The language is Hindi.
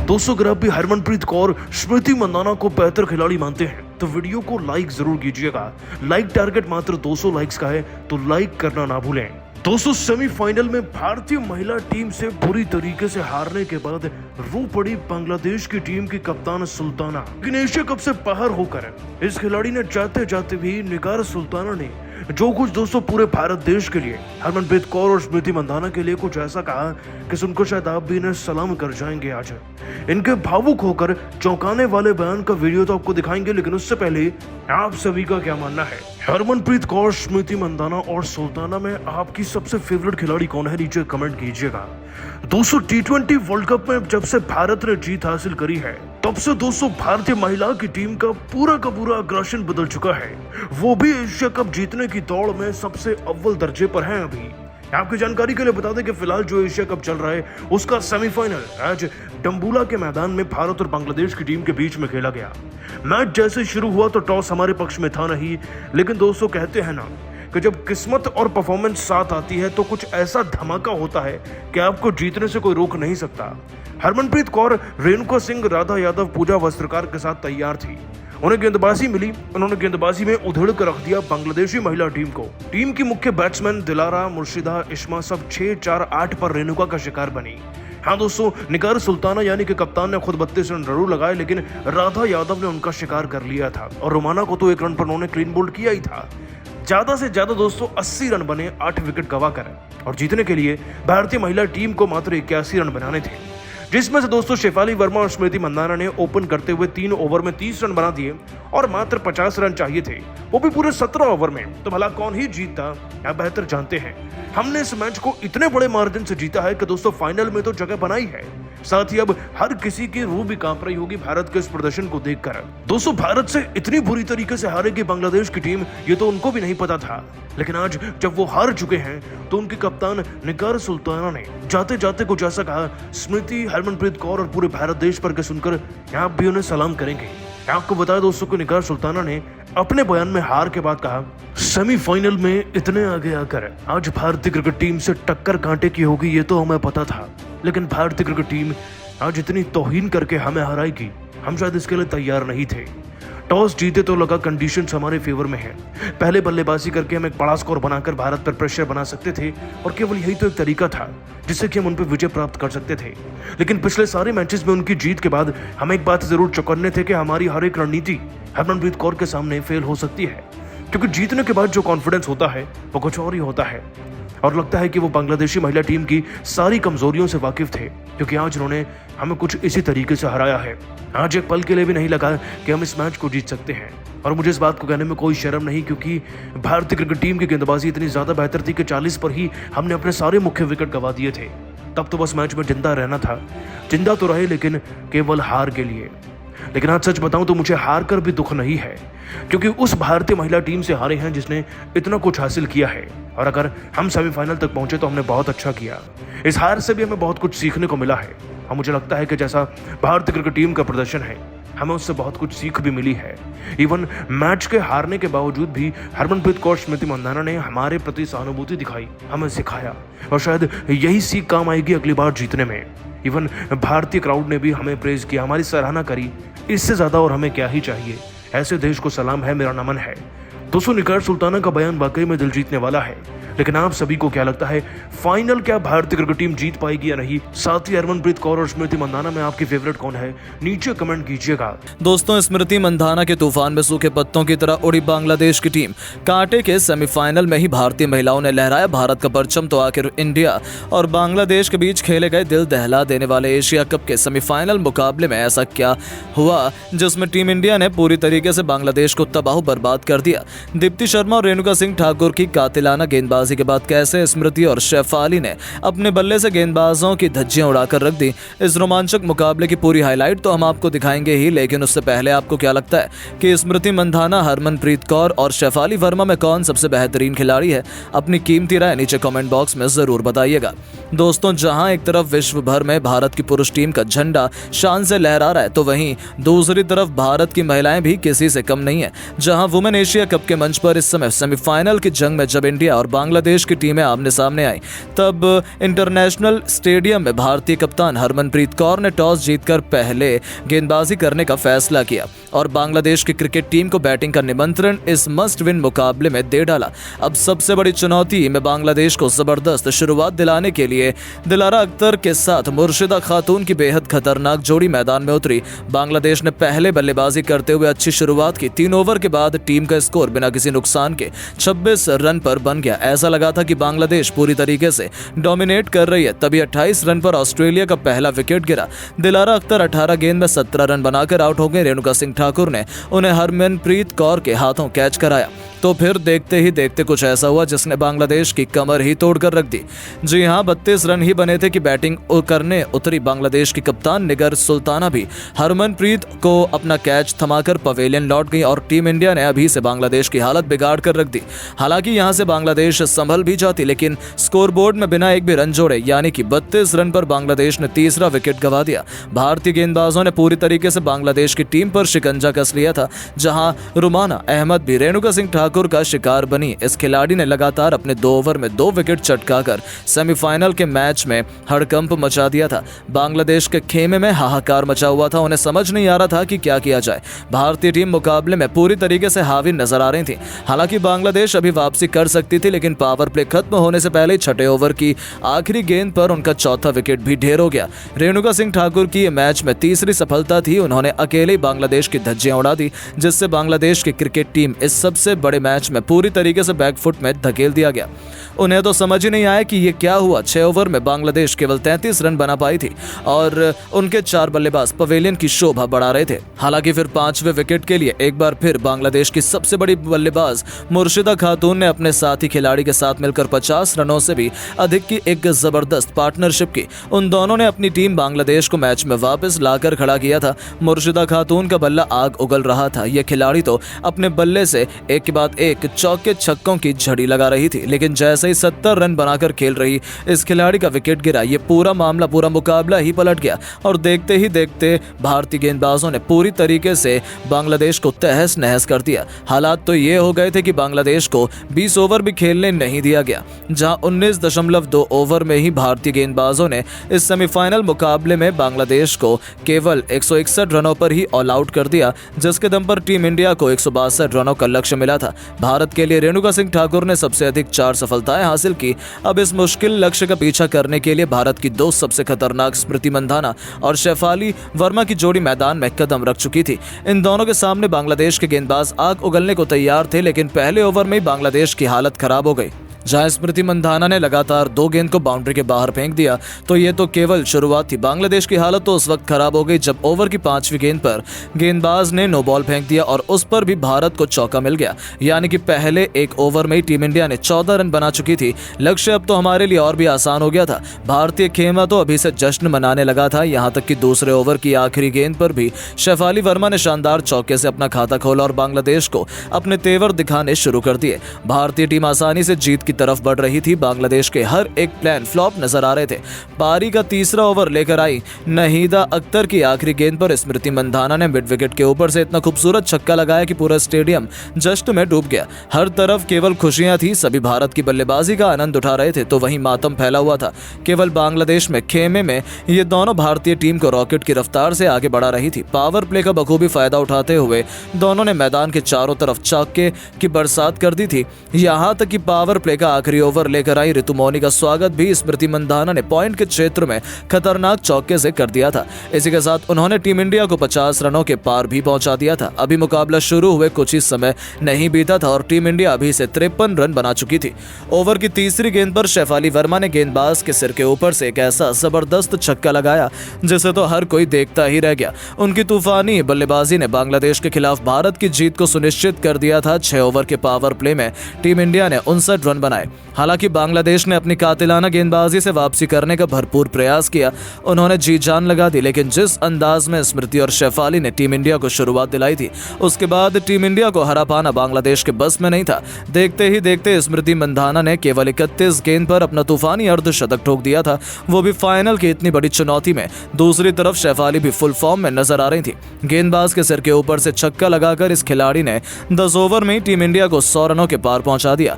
दोस्तों अगर आप भी हरमनप्रीत कौर, स्मृति मंदाना को बेहतर खिलाड़ी मानते हैं तो वीडियो को लाइक जरूर कीजिएगा। लाइक टारगेट मात्र 200 लाइक्स का है तो लाइक करना ना भूलें। दोस्तों सेमीफाइनल में भारतीय महिला टीम से बुरी तरीके से हारने के बाद रो पड़ी बांग्लादेश की टीम की कप्तान सुल्ताना। लेकिन एशिया कप से बाहर होकर इस खिलाड़ी ने जाते जाते भी निगार सुल्ताना ने जो कुछ दोस्तों पूरे भारत देश के लिए, हरमनप्रीत कौर और स्मृति मंदाना के लिए कुछ ऐसा कहा कि सुनकर शायद आप भी इन्हें सलाम कर जाएंगे। आज इनके भावुक होकर चौंकाने वाले बयान का वीडियो तो आपको दिखाएंगे, लेकिन उससे पहले आप सभी का क्या मानना है? हरमनप्रीत कौर, स्मृति मंदाना और सुल्ताना में आपकी सबसे फेवरेट खिलाड़ी कौन है? नीचे कमेंट कीजिएगा। दोस्तों T20 वर्ल्ड कप में जब से भारत ने जीत हासिल करी है तब से दोस्तों भारतीय महिला की टीम का पूरा अग्रेशन बदल चुका है। वो भी एशिया कप जीतने की दौड़ में सबसे अव्वल दर्जे पर है। अभी आपकी जानकारी के लिए बता दें कि फिलहाल जो एशिया कप चल रहा है उसका सेमीफाइनल आज डम्बुला के मैदान में भारत और बांग्लादेश की टीम के बीच में खेला गया। मैच जैसे शुरू हुआ तो टॉस हमारे पक्ष में था नहीं, लेकिन दोस्तों कहते हैं ना कि जब किस्मत और परफॉर्मेंस साथ आती है तो कुछ ऐसा धमाका होता है कि आपको जीतने से कोई रोक नहीं सकता। हरमनप्रीत कौर रेणुका सिंह, राधा यादव, पूजा वस्त्रकार के साथ तैयार थी। उन्हें गेंदबाजी मिली, उन्होंने गेंदबाजी में उधेड़ कर रख दिया बांग्लादेशी महिला टीम को। टीम की मुख्य बैट्समैन दिलारा, मुर्शिदा, इश्मा सब 6-4-8 पर रेणुका का शिकार बनी। हाँ दोस्तों, निगार सुल्ताना यानी कि कप्तान ने खुद 32 रन जरूर लगाए, लेकिन राधा यादव ने उनका शिकार कर लिया था और रोमाना को तो 1 रन पर उन्होंने क्लीन बोल्ड किया ही था। ज्यादा से ज्यादा दोस्तों 80 रन बने 8 विकेट गवाकर, और जीतने के लिए भारतीय महिला टीम को मात्र 81 रन बनाने थे, जिसमें से दोस्तों शेफाली वर्मा और स्मृति मंदाना ने ओपन करते हुए 3 ओवर में 30 रन बना दिए और मात्र 50 रन चाहिए थे, वो भी पूरे 17 ओवर में। तो भला कौन ही जीतता, आप बेहतर जानते हैं। हमने इस मैच को इतने बड़े मार्जिन से जीता है कि दोस्तों फाइनल में तो जगह बनाई है। साथ ही अब हर किसी की रूह भी कांप रही होगी भारत के इस प्रदर्शन को देखकर। दोस्तों भारत से इतनी बुरी तरीके से हारेगी बांग्लादेश की टीम, ये तो उनको भी नहीं पता था, लेकिन आज जब वो हार चुके हैं तो उनके कप्तान निगार सुल्ताना ने जाते जाते कुछ ऐसा कहा स्मृति, हरमनप्रीत कौर और पूरे भारत देश पर के सुनकर आप भी उन्हें सलाम करेंगे। आपको बताया दोस्तों कि निगार सुल्ताना ने अपने बयान में हार के बाद कहा, सेमीफाइनल में इतने आगे आकर आज भारतीय क्रिकेट टीम से टक्कर कांटे की होगी ये तो हमें पता था, लेकिन भारतीय क्रिकेट टीम आज इतनी तौहीन करके हमें हराएगी, हम शायद इसके लिए तैयार नहीं थे। टॉस जीते तो लगा कंडीशंस हमारे फेवर में है, पहले बल्लेबाजी करके हम एक बड़ा स्कोर बनाकर भारत पर प्रेशर बना सकते थे और केवल यही तो एक तरीका था जिससे कि हम उन पर विजय प्राप्त कर सकते थे। लेकिन पिछले सारे मैचेस में उनकी जीत के बाद हम एक बात जरूर चौकन्ने थे कि हमारी हर एक रणनीति हरमनप्रीत कौर के सामने फेल हो सकती है, क्योंकि जीतने के बाद जो कॉन्फिडेंस होता है वो कुछ और ही होता है। और लगता है कि वो बांग्लादेशी महिला टीम की सारी कमजोरियों से वाकिफ थे, क्योंकि आज उन्होंने हमें कुछ इसी तरीके से हराया है। आज एक पल के लिए भी नहीं लगा कि हम इस मैच को जीत सकते हैं, और मुझे इस बात को कहने में कोई शर्म नहीं, क्योंकि भारतीय क्रिकेट टीम की गेंदबाजी इतनी ज्यादा बेहतर थी कि 40 पर ही हमने अपने सारे मुख्य विकेट गंवा दिए थे। तब तो बस मैच में जिंदा रहना था, जिंदा तो रहे लेकिन केवल हार के लिए। लेकिन आज सच बताऊं तो मुझे हार कर भी दुख नहीं है, क्योंकि उस भारतीय महिला टीम से हारे हैं जिसने इतना कुछ हासिल किया है, और अगर हम सेमीफाइनल तक पहुंचे तो हमने बहुत अच्छा किया। इस हार से भी हमें बहुत कुछ सीखने को मिला है, और मुझे लगता है कि जैसा भारतीय क्रिकेट टीम का प्रदर्शन है हमें उससे बहुत कुछ सीख भी मिली है। इवन मैच के हारने के बावजूद भी हरमनप्रीत कौर, स्मृति मंदाना ने हमारे प्रति सहानुभूति दिखाई, हमें सिखाया, और शायद यही सीख काम आएगी अगली बार जीतने में। इवन भारतीय क्राउड ने भी हमें प्रेज किया, हमारी सराहना करी। इससे ज्यादा और हमें क्या ही चाहिए। ऐसे देश को सलाम है, मेरा नमन है। दोस्तों निगार सुल्ताना का बयान वाकई में दिल जीतने वाला है, लेकिन आप सभी को क्या लगता है, फाइनल क्या भारतीय क्रिकेट टीम जीत पाएगी या नहीं? साथ ही हरमनप्रीत कौर और स्मृति मंदाना में आपकी फेवरेट कौन है? नीचे कमेंट कीजिएगा। दोस्तों स्मृति मंदाना के तूफान में सूखे पत्तों की तरह उड़ी बांग्लादेश की टीम, कांटे के सेमीफाइनल में ही भारतीय महिलाओं ने लहराया भारत का परचम। तो आखिर इंडिया और बांग्लादेश के बीच खेले गए दिल दहला देने वाले एशिया कप के सेमीफाइनल मुकाबले में ऐसा क्या हुआ जिसमें टीम इंडिया ने पूरी तरीके से बांग्लादेश को तबाह बर्बाद कर दिया? दीप्ति शर्मा और रेणुका सिंह ठाकुर की कातिलाना गेंदबाजी के बाद कैसे स्मृति और शेफाली ने अपने बल्ले से गेंदबाजों की धज्जियां उड़ाकर रख दी, इस रोमांचक मुकाबले की पूरी हाईलाइट तो हम आपको दिखाएंगे ही, लेकिन उससे पहले आपको क्या लगता है कि स्मृति मंदाना, हरमनप्रीत कौर और शेफाली वर्मा में कौन सबसे बेहतरीन खिलाड़ी है? अपनी कीमती राय नीचे कमेंट बॉक्स में जरूर बताइएगा। दोस्तों जहां एक तरफ विश्व भर में भारत की पुरुष टीम का झंडा शान से लहरा रहा है, तो वहीं दूसरी तरफ भारत की महिलाएं भी किसी से कम नहीं है। जहां वुमेन एशिया कप के मंच पर इस समय सेमीफाइनल की जंग में जब इंडिया और बांग्लादेश बांग्लादेश की टीमें आमने सामने आई, तब इंटरनेशनल स्टेडियम में भारतीय कप्तान हरमनप्रीत कौर ने टॉस जीतकर पहले गेंदबाजी करने का फैसला किया और बांग्लादेश की क्रिकेट टीम को बैटिंग का निमंत्रण इस मस्ट विन मुकाबले में दे डाला। अब सबसे बड़ी चुनौती में बांग्लादेश को जबरदस्त शुरुआत दिलाने के लिए दिलारा अख्तर के साथ मुर्शिदा खातून की बेहद खतरनाक जोड़ी मैदान में उतरी। बांग्लादेश ने पहले बल्लेबाजी करते हुए अच्छी शुरुआत की। 3 ओवर के बाद टीम का स्कोर बिना किसी नुकसान के 26 रन पर बन गया। ऐसा लगा था कि बांग्लादेश पूरी तरीके से डोमिनेट कर रही है। तभी 28 रन पर ऑस्ट्रेलिया का पहला विकेट गिरा। दिलारा अख्तर 18 गेंद में 17 रन बनाकर आउट हो गए। रेणुका सिंह ठाकुर ने उन्हें हरमनप्रीत कौर के हाथों कैच कराया। तो फिर देखते ही देखते कुछ ऐसा हुआ जिसने बांग्लादेश की कमर ही तोड़कर रख दी। जी हां, 32 रन ही बने थे कि बैटिंग करने उतरी बांग्लादेश की कप्तान निगर सुल्ताना भी हरमनप्रीत को अपना कैच थमाकर पवेलियन लौट गई और टीम इंडिया ने अभी से बांग्लादेश की हालत बिगाड़ कर रख दी। हालांकि यहां से बांग्लादेश संभल भी जाती, लेकिन स्कोरबोर्ड में बिना एक भी रन जोड़े यानी कि 32 रन पर बांग्लादेश ने तीसरा विकेट गंवा दिया। भारतीय गेंदबाजों ने पूरी तरीके से बांग्लादेश की टीम पर शिकंजा कस लिया था, जहां रुमाना अहमद भी रेणुका सिंह ठाकुर का शिकार बनी। इस खिलाड़ी ने लगातार अपने 2 ओवर में 2 विकेट चटकाकर सेमीफाइनल के मैच में हड़कंप मचा दिया था। बांग्लादेश के खेमे में हाहाकार मचा हुआ था। उन्हें समझ नहीं आ रहा था कि क्या किया जाए। भारतीय टीम मुकाबले में पूरी तरीके से हावी नजर आ रही थी। हालांकि बांग्लादेश अभी वापसी कर सकती थी, लेकिन पावर प्ले खत्म होने से पहले 6ठे ओवर की आखिरी गेंद पर उनका चौथा विकेट भी ढेर हो गया। रेणुका सिंह ठाकुर की ये मैच में तीसरी सफलता थी। उन्होंने अकेले ही बांग्लादेश की धज्जियां उड़ा दी, जिससे बांग्लादेश की क्रिकेट टीम इस सबसे बड़े मैच में पूरी तरीके से बैकफुट में धकेल दिया गया। उन्हें तो समझ ही नहीं आया कि ये क्या हुआ। 6 ओवर में बांग्लादेश केवल 33 रन बना पाई थी और उनके 4 बल्लेबाज पवेलियन की शोभा बढ़ा रहे थे। हालांकि फिर 5वें विकेट के लिए एक बार फिर बांग्लादेश की सबसे बड़ी बल्लेबाज मुर्शिदा खातून ने अपने साथी खिलाड़ी के साथ मिलकर 50 रनों से भी अधिक की एक जबरदस्त पार्टनरशिप की। उन दोनों ने अपनी टीम बांग्लादेश को मैच में वापस लाकर खड़ा किया था। मुर्शिदा खातून का बल्ला आग उगल रहा था। यह खिलाड़ी तो अपने बल्ले से एक के बाद एक चौके छक्कों की झड़ी लगा रही थी, लेकिन जैसे ही 70 रन बनाकर खेल रही इस खिलाड़ी का विकेट गिरा, ये पूरा मुकाबला ही पलट गया और देखते ही देखते भारतीय गेंदबाजों ने पूरी तरीके से बांग्लादेश को तहस नहस कर दिया। हालात तो ये हो गए थे कि बांग्लादेश को 20 ओवर भी खेलने नहीं दिया गया, जहां 19.2 ओवर में ही भारतीय गेंदबाजों ने इस सेमीफाइनल मुकाबले में बांग्लादेश को केवल 161 रनों पर ही ऑल आउट कर दिया, जिसके दम पर टीम इंडिया को 162 रनों का लक्ष्य मिला था। भारत के लिए रेणुका सिंह ठाकुर ने सबसे अधिक 4 सफलताएं हासिल की। अब इस मुश्किल लक्ष्य का पीछा करने के लिए भारत की 2 सबसे खतरनाक स्मृति मंधाना और शेफाली वर्मा की जोड़ी मैदान में कदम रख चुकी थी। इन दोनों के सामने बांग्लादेश के गेंदबाज आग उगलने को तैयार थे, लेकिन पहले ओवर में ही बांग्लादेश की हालत खराब हो गई। जहां स्मृति मंधाना ने लगातार 2 गेंद को बाउंड्री के बाहर फेंक दिया, तो ये तो केवल शुरुआत थी। बांग्लादेश की हालत तो उस वक्त खराब हो गई जब ओवर की 5वीं गेंद पर गेंदबाज ने नो बॉल फेंक दिया और उस पर भी भारत को चौका मिल गया। यानी कि पहले 1 ओवर में ही टीम इंडिया ने 14 रन बना चुकी थी। लक्ष्य अब तो हमारे लिए और भी आसान हो गया था। भारतीय खेमा तो अभी से जश्न मनाने लगा था। यहाँ तक कि दूसरे ओवर की आखिरी गेंद पर भी शेफाली वर्मा ने शानदार चौके से अपना खाता खोला और बांग्लादेश को अपने तेवर दिखाने शुरू कर दिए। भारतीय टीम आसानी से जीत की तरफ बढ़ रही थी। बांग्लादेश के हर एक प्लान फ्लॉप नजर आ रहे थे। पारी का तीसरा ओवर लेकर आई नहीदा अख्तर की आखिरी गेंद पर स्मृति मंधाना ने मिड विकेट के ऊपर से इतना खूबसूरत छक्का लगाया कि पूरा स्टेडियम जश्न में डूब गया। हर तरफ केवल खुशियां थी। सभी भारत की बल्लेबाजी का आनंद उठा रहे थे, तो वहीं मातम फैला हुआ था केवल बांग्लादेश में। खेमे में ये दोनों भारतीय टीम को रॉकेट की रफ्तार से आगे बढ़ा रही थी। पावर प्ले का बखूबी फायदा उठाते हुए दोनों ने मैदान के चारों तरफ चौके की बरसात कर दी थी। यहां तक कि पावर प्ले का आखिरी ओवर लेकर आई ऋतु मौनी का स्वागत भी स्मृति मंधाना ने पॉइंट के क्षेत्र में खतरनाक चौके से कर दिया था। इसी के साथ उन्होंने टीम इंडिया को 50 रनों के पार भी पहुंचा दिया था। अभी मुकाबला शुरू हुए कुछ ही समय नहीं बीता था और टीम इंडिया अभी से 53 रन बना चुकी थी। ओवर की तीसरी गेंद पर शेफाली वर्मा ने गेंदबाज के सिर के ऊपर से एक ऐसा जबरदस्त छक्का लगाया जिसे तो हर कोई देखता ही रह गया। उनकी तूफानी बल्लेबाजी ने बांग्लादेश के खिलाफ भारत की जीत को सुनिश्चित कर दिया था। 6 ओवर के पावर प्ले में टीम इंडिया ने 59 रन बनाए। हालांकि बांग्लादेश ने अपनी कातिलाना गेंदबाजी से वापसी करने का भरपूर प्रयास किया। उन्होंने जी जान लगा दी, लेकिन जिस अंदाज में स्मृति और शेफाली ने टीम इंडिया को शुरुआत दिलाई थी, उसके बाद टीम इंडिया को हरा पाना बांग्लादेश के बस में नहीं था। देखते ही देखते स्मृति मंधाना ने केवल 31 गेंद पर अपना तूफानी अर्धशतक ठोक दिया था, वो भी फाइनल की इतनी बड़ी चुनौती में। दूसरी तरफ शेफाली भी फुल फॉर्म में नजर आ रही थी। गेंदबाज के सिर के ऊपर से छक्का लगाकर इस खिलाड़ी ने 10 ओवर में टीम इंडिया को 100 रनों के पार पहुंचा दिया।